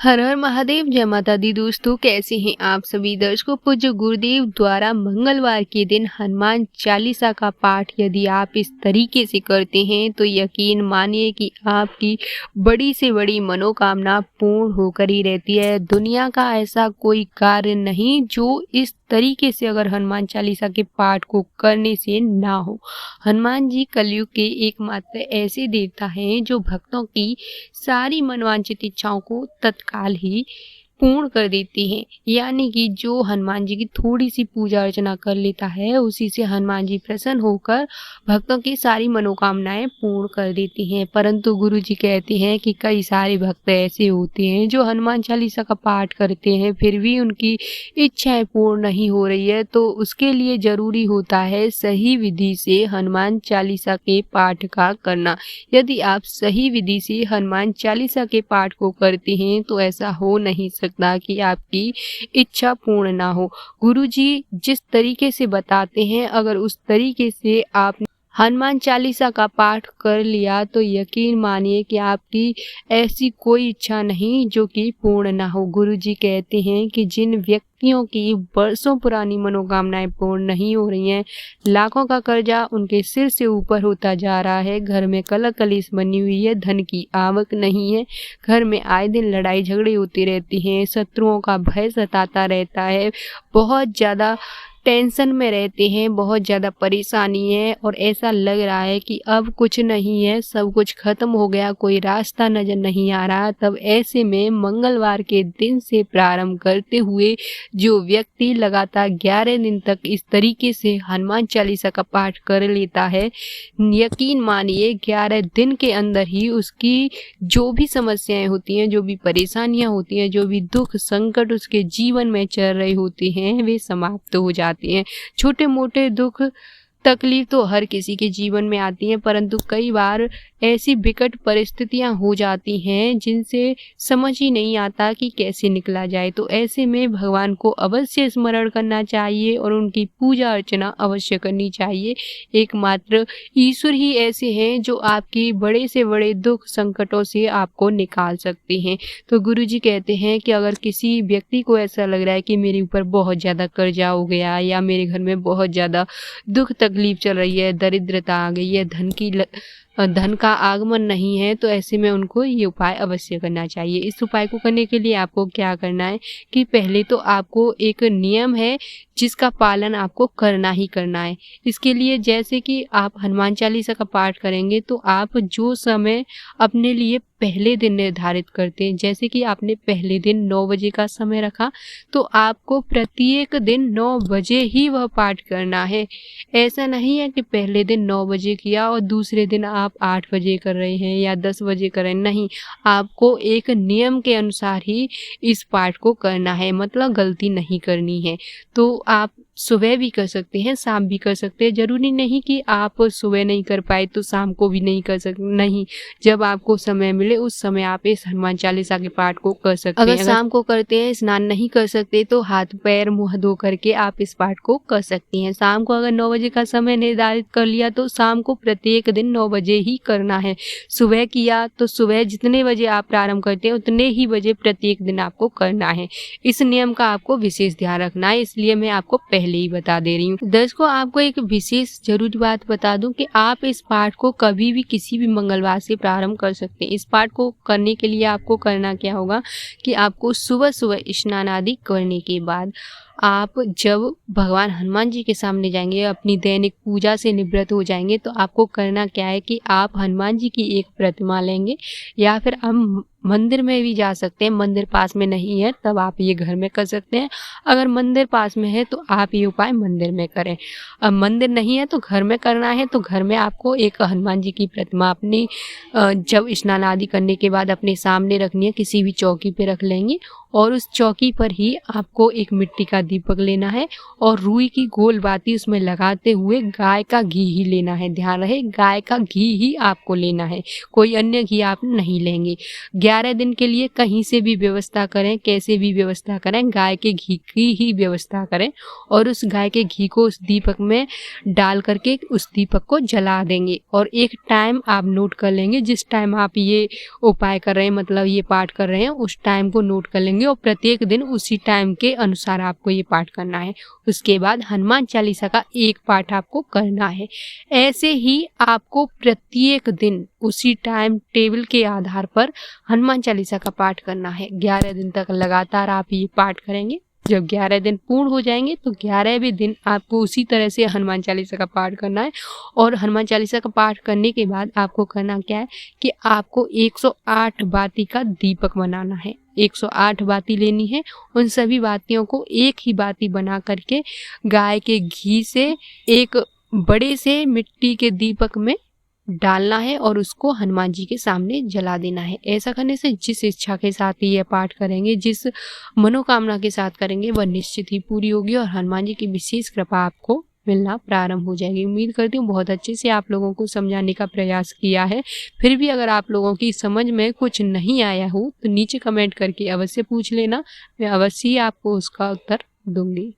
हर हर महादेव, जय माता दी। दोस्तों, कैसे हैं आप सभी दर्शकों। पूज्य गुरुदेव द्वारा मंगलवार के दिन हनुमान चालीसा का पाठ यदि आप इस तरीके से करते हैं तो यकीन मानिए कि आपकी बड़ी से बड़ी मनोकामना पूर्ण होकर ही रहती है। दुनिया का ऐसा कोई कार्य नहीं जो इस तरीके से अगर हनुमान चालीसा के पाठ को करने से ना हो। हनुमान जी कलयुग के एकमात्र ऐसे देवता हैं जो भक्तों की सारी मनोवांछित इच्छाओं को तत्काल ही पूर्ण कर देती हैं। यानी कि जो हनुमान जी की थोड़ी सी पूजा अर्चना कर लेता है, उसी से हनुमान जी प्रसन्न होकर भक्तों की सारी मनोकामनाएं पूर्ण कर देती हैं। परंतु गुरु जी कहते हैं कि कई सारे भक्त ऐसे होते हैं जो हनुमान चालीसा का पाठ करते हैं, फिर भी उनकी इच्छाएं पूर्ण नहीं हो रही है। तो उसके लिए जरूरी होता है सही विधि से हनुमान चालीसा के पाठ का करना। यदि आप सही विधि से हनुमान चालीसा के पाठ को करते हैं तो ऐसा हो नहीं सकता कि आपकी इच्छा पूर्ण ना हो। गुरुजी जिस तरीके से बताते हैं, अगर उस तरीके से आप हनुमान चालीसा का पाठ कर लिया तो यकीन मानिए कि आपकी ऐसी कोई इच्छा नहीं जो कि पूर्ण ना हो। गुरुजी कहते हैं कि जिन व्यक्तियों की वर्षों पुरानी मनोकामनाएं पूर्ण नहीं हो रही हैं, लाखों का कर्जा उनके सिर से ऊपर होता जा रहा है, घर में कलह कलेश बनी हुई है, धन की आवक नहीं है, घर में आए दिन लड़ाई झगड़े होती रहती हैं, शत्रुओं का भय सताता रहता है, बहुत ज़्यादा टेंशन में रहते हैं, बहुत ज़्यादा परेशानी है और ऐसा लग रहा है कि अब कुछ नहीं है, सब कुछ खत्म हो गया, कोई रास्ता नज़र नहीं आ रहा। तब ऐसे में मंगलवार के दिन से प्रारंभ करते हुए जो व्यक्ति लगातार 11 दिन तक इस तरीके से हनुमान चालीसा का पाठ कर लेता है, यकीन मानिए 11 दिन के अंदर ही उसकी जो भी समस्याएं होती हैं, जो भी परेशानियां होती हैं, जो भी दुख संकट उसके जीवन में चल रहे होते हैं, वे समाप्त हो जाते हैं। छोटे मोटे दुख तकलीफ तो हर किसी के जीवन में आती हैं, परंतु कई बार ऐसी विकट परिस्थितियां हो जाती हैं जिनसे समझ ही नहीं आता कि कैसे निकला जाए। तो ऐसे में भगवान को अवश्य स्मरण करना चाहिए और उनकी पूजा अर्चना अवश्य करनी चाहिए। एकमात्र ईश्वर ही ऐसे हैं जो आपकी बड़े से बड़े दुख संकटों से आपको निकाल सकते हैं। तो गुरु जी कहते हैं कि अगर किसी व्यक्ति को ऐसा लग रहा है कि मेरे ऊपर बहुत ज़्यादा कर्जा हो गया या मेरे घर में बहुत ज़्यादा दुख तकलीफ चल रही है, दरिद्रता आ गई है, धन का आगमन नहीं है, तो ऐसे में उनको ये उपाय अवश्य करना चाहिए। इस उपाय को करने के लिए आपको क्या करना है कि पहले तो आपको एक नियम है जिसका पालन आपको करना ही करना है। इसके लिए जैसे कि आप हनुमान चालीसा का पाठ करेंगे तो आप जो समय अपने लिए पहले दिन निर्धारित करते हैं, जैसे कि आपने पहले दिन 9 बजे का समय रखा, तो आपको प्रत्येक दिन 9 बजे ही वह पाठ करना है। ऐसा नहीं है कि पहले दिन 9 बजे किया और दूसरे दिन आप 8 बजे कर रहे हैं या 10 बजे कर रहे हैं। नहीं, आपको एक नियम के अनुसार ही इस पाठ को करना है, मतलब गलती नहीं करनी है। तो आप सुबह भी कर सकते हैं, शाम भी कर सकते हैं। ज़रूरी नहीं कि आप सुबह नहीं कर पाए तो शाम को भी नहीं कर सकते, नहीं। जब आपको समय मिले उस समय आप इस हनुमान चालीसा के पाठ को कर सकते हैं। अगर शाम को करते हैं, स्नान नहीं कर सकते, तो हाथ पैर मुँह धो करके आप इस पाठ को कर सकती हैं। शाम को अगर 9 बजे का समय निर्धारित कर लिया तो शाम को प्रत्येक दिन 9 बजे ही करना है। सुबह किया तो सुबह जितने बजे आप प्रारंभ करते हैं उतने ही बजे प्रत्येक दिन आपको करना है। इस नियम का आपको विशेष ध्यान रखना है, इसलिए मैं आपको पहले ही बता दे रही हूँ। दर्शकों, आपको एक विशेष जरूरी बात बता दूं कि आप इस पाठ को कभी भी किसी भी मंगलवार से प्रारंभ कर सकते हैं। इस पाठ को करने के लिए आपको करना क्या होगा कि आपको सुबह सुबह स्नान आदि करने के बाद आप जब भगवान हनुमान जी के सामने जाएंगे, अपनी दैनिक पूजा से निवृत्त हो जाएंगे, तो आपको करना क्या है कि आप हनुमान जी की एक प्रतिमा लेंगे या फिर हम मंदिर में भी जा सकते हैं। मंदिर पास में नहीं है तब आप ये घर में कर सकते हैं। अगर मंदिर पास में है तो आप ये उपाय मंदिर में करें। अब मंदिर नहीं है तो घर में करना है, तो घर में आपको एक हनुमान जी की प्रतिमा अपनी जब स्नान आदि करने के बाद अपने सामने रखनी है, किसी भी चौकी पे रख लेंगे और उस चौकी पर ही आपको एक मिट्टी का दीपक लेना है और रुई की गोल बाती उसमें लगाते हुए गाय का घी ही लेना है। ध्यान रहे, गाय का घी ही आपको लेना है, कोई अन्य घी आप नहीं लेंगे। 11 दिन के लिए कहीं से भी व्यवस्था करें, कैसे भी व्यवस्था करें, गाय के घी की ही व्यवस्था करें और उस गाय के घी को उस दीपक में डाल करके उस दीपक को जला देंगे। और एक टाइम आप नोट कर लेंगे, जिस टाइम आप ये उपाय कर रहे हैं, मतलब ये पाठ कर रहे हैं, उस टाइम को नोट कर लेंगे और प्रत्येक दिन उसी टाइम के अनुसार आपको ये पाठ करना है। उसके बाद हनुमान चालीसा का एक पाठ आपको करना है। ऐसे ही आपको प्रत्येक दिन उसी टाइम टेबल के आधार पर हनुमान चालीसा का पाठ करना है। 11 दिन तक लगातार आप ये पाठ करेंगे। जब 11 दिन पूर्ण हो जाएंगे तो 11वें दिन आपको उसी तरह से हनुमान चालीसा का पाठ करना है। और हनुमान चालीसा का पाठ करने के बाद आपको करना क्या है कि आपको 108 बाती का दीपक बनाना है। 108 बाती लेनी है। उन सभी बातियों को एक ही बाती बना करके गाय के घी से एक बड़े से मिट्टी के दीपक में डालना है और उसको हनुमान जी के सामने जला देना है। ऐसा करने से जिस इच्छा के साथ ये पाठ करेंगे, जिस मनोकामना के साथ करेंगे, वह निश्चित ही पूरी होगी और हनुमान जी की विशेष कृपा आपको मिलना प्रारंभ हो जाएगी। उम्मीद करती हूँ बहुत अच्छे से आप लोगों को समझाने का प्रयास किया है। फिर भी अगर आप लोगों की समझ में कुछ नहीं आया हो तो नीचे कमेंट करके अवश्य पूछ लेना, मैं अवश्य ही आपको उसका उत्तर दूंगी।